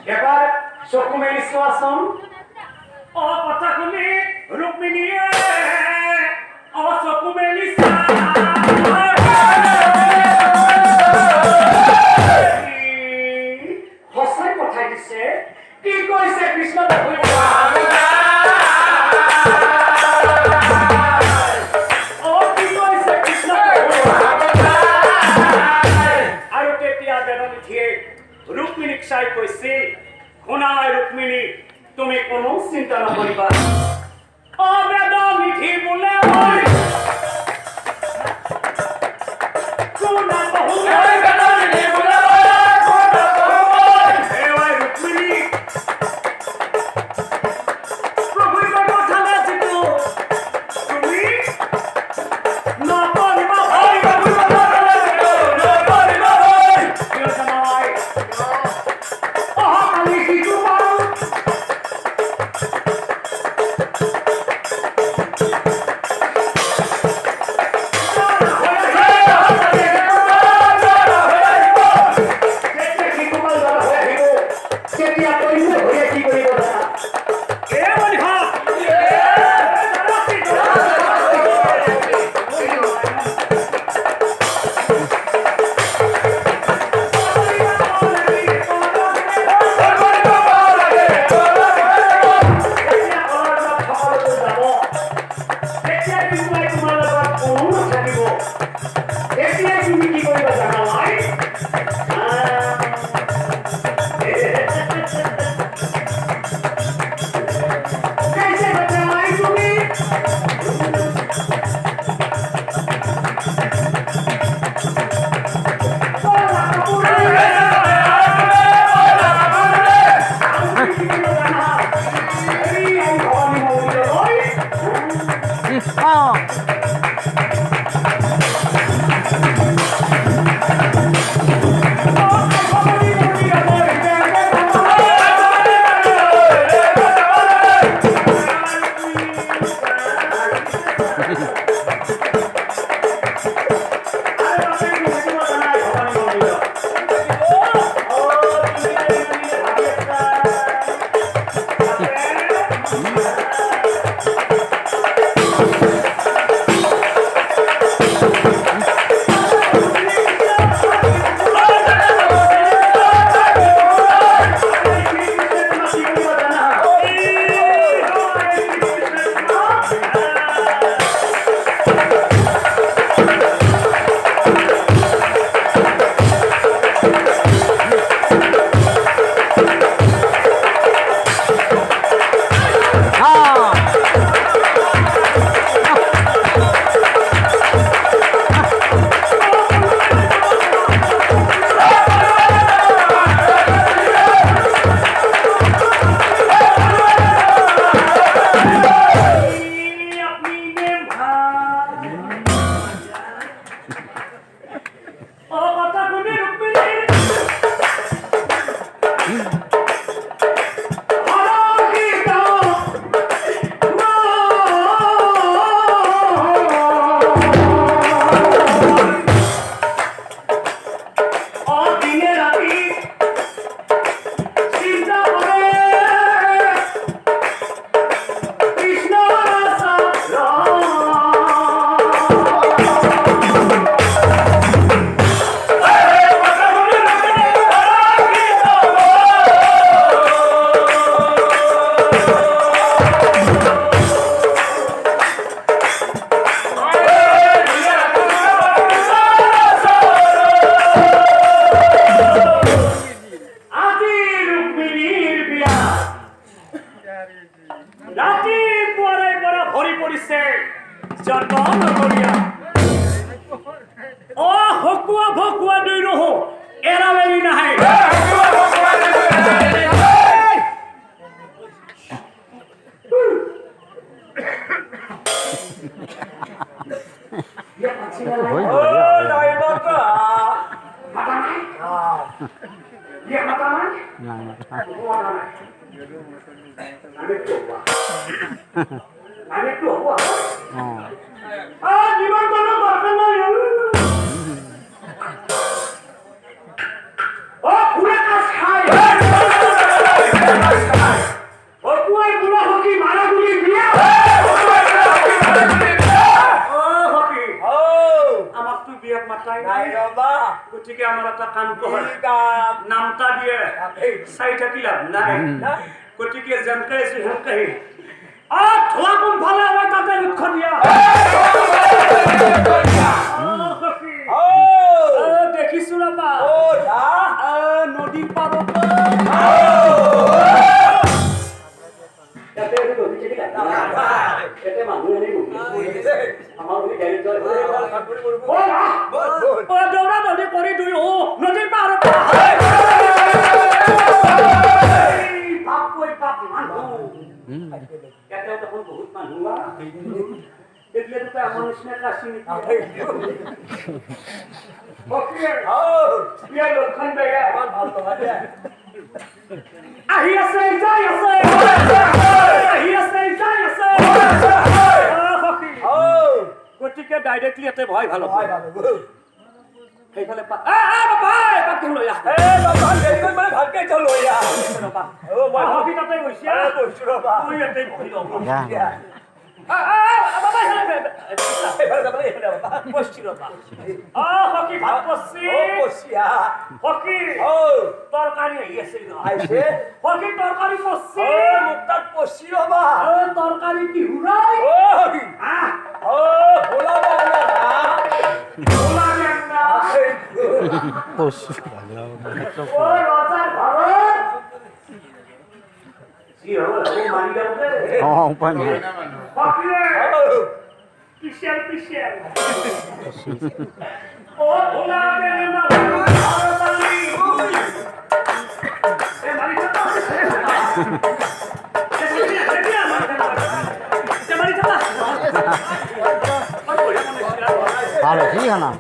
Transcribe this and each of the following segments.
এবাৰ চকু মেলি চোৱাচোন কথা শুনি ৰুক্মিণীয়ে চকু মেলি সঁচাই পঠাই দিছে কি কৈছে কৃষ্ণ रुक्मिणी क्षय कैसे खुनाय रुक्मिणी तुम्हें कोनो चिंता न करिबा अवेदा मिठी बोले ओय खुना बहु अवेदा मिठी बोले ओय खुना बहु हे ओय रुक्मिणी प्रभु को ठाला जितो तुम्ही ना परिबा भाई प्रभु को ठाला जितो ना परिबा भाई यो समाय আমার একটা কাম কর কি কাম নামটা দিয়ে চাই থাকিলাম নাই গতিকে যেনকে আছো সেনকে থোৱা কোন ফালে আমাৰ তাতে লক্ষ্য দিয়া দেখিছো ৰবা নদীৰ পাৰত দৌৰা দৌৰি কৰি দুই নদীৰ পাৰত তখন বহুত মানুহ দেখলে তো এমন নিচিনা আসেনি লক্ষণ বেয়া আহি আছে যাই আছে আহি আছে যাই আছে গতিকে ডাইৰেক্টলি ইয়াতে ভয় ভাল সেইফালে লৈ আহ ভালকে লৈ আহ তাতে গৈছে ইয়াতে ভয় তরকারি তরকারি তরকারি কি হুরাই রজার ঘর Pichel, pichel. Oh, olá, menina. Vale, sí, Ana.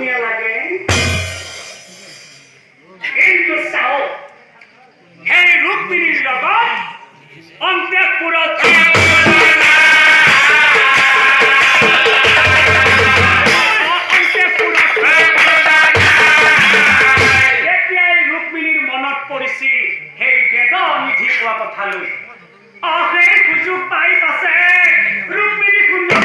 ধুনীয়া লাগে কিন্তু চাও সেই ৰুক্মিণীৰ লগত অন্তঃপুৰত এতিয়াই ৰুক্মিণীৰ মনত পৰিছিল সেই বেদ নিধি কোৱা কথালৈ আহে সুযোগ পাই পাছে ৰুক্মিণী কুণ্ডল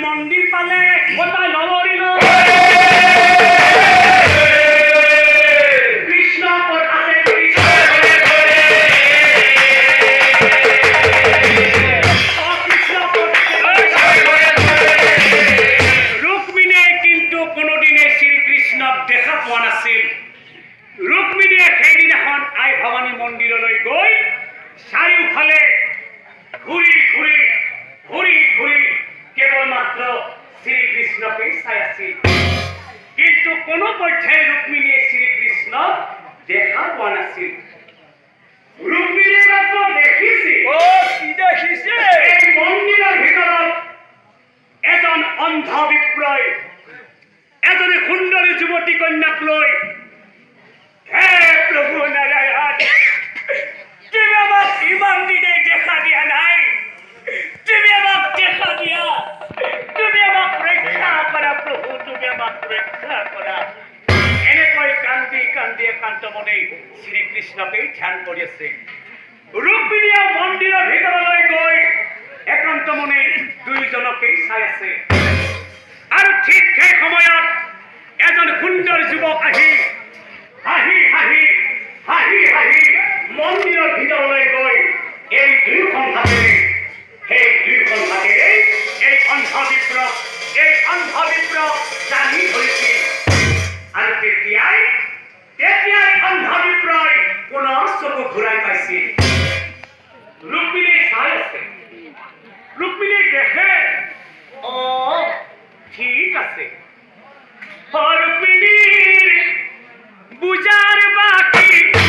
মন্দিৰ পালে গোটাই নলৰিল কৃষ্ণ ক'ত আছে ৰুক্মিণীয়ে কিন্তু কোনোদিনে শ্ৰীকৃষ্ণক দেখা পোৱা নাছিল ৰুক্মিণীয়ে সেইদিনাখন আই ভৱানী মন্দিৰলৈ গৈ চাৰিওফালে ঘূৰি ঘূৰি ঘূৰি ঘূৰি কেৱলমাত্ৰ শ্ৰীকৃষ্ণকে চাই আছিল কিন্তু কোনো পৰ্যায়ে ৰুক্মিণীয়ে শ্ৰীকৃষ্ণক দেখা পোৱা নাছিল ৰুক্মিণীয়ে মাত্ৰ দেখিছিল কি দেখিছে এই মন্দিৰৰ ভিতৰত এজন অন্ধ বিপ্ৰই এজনী সুন্দৰী যুৱতী কন্যাক লৈ হে প্ৰভু নাৰায়ণ তুমি আমাক ইমান দিনে দেখা দিয়া নাই তুমি আমাক দেখা দিয়া তুমি আমাক ৰক্ষা কৰা প্ৰভু তুমি আমাক ৰক্ষা কৰা এনেকৈ কান্দি কান্দি একান্ত মনে শ্ৰীকৃষ্ণকে ধ্যান কৰি আছে ৰুক্মিণীয়ে মন্দিৰৰ ভিতৰলৈ গৈ একান্ত মনে দুইজনকে চাই আছে আৰু ঠিক সেই সময়ত এজন সুন্দৰ যুৱক আহি হাঁহি হাঁহি হাঁহি হাঁহি মন্দিৰৰ ভিতৰলৈ গৈ এই দুয়োখন হাতেৰে সেই দুয়োখন হাতেৰে এই অন্ধ বিপ্ৰক টানি ধৰিছিল আৰু তেতিয়াই অন্ধ বিপ্ৰই পুনৰ চকু ঘূৰাই পাইছিল ৰুক্মিণী চাই আছে ৰুক্মিণী দেখে ঠিক আছে ৰুক্মিণীৰ বুজাৰ বাকী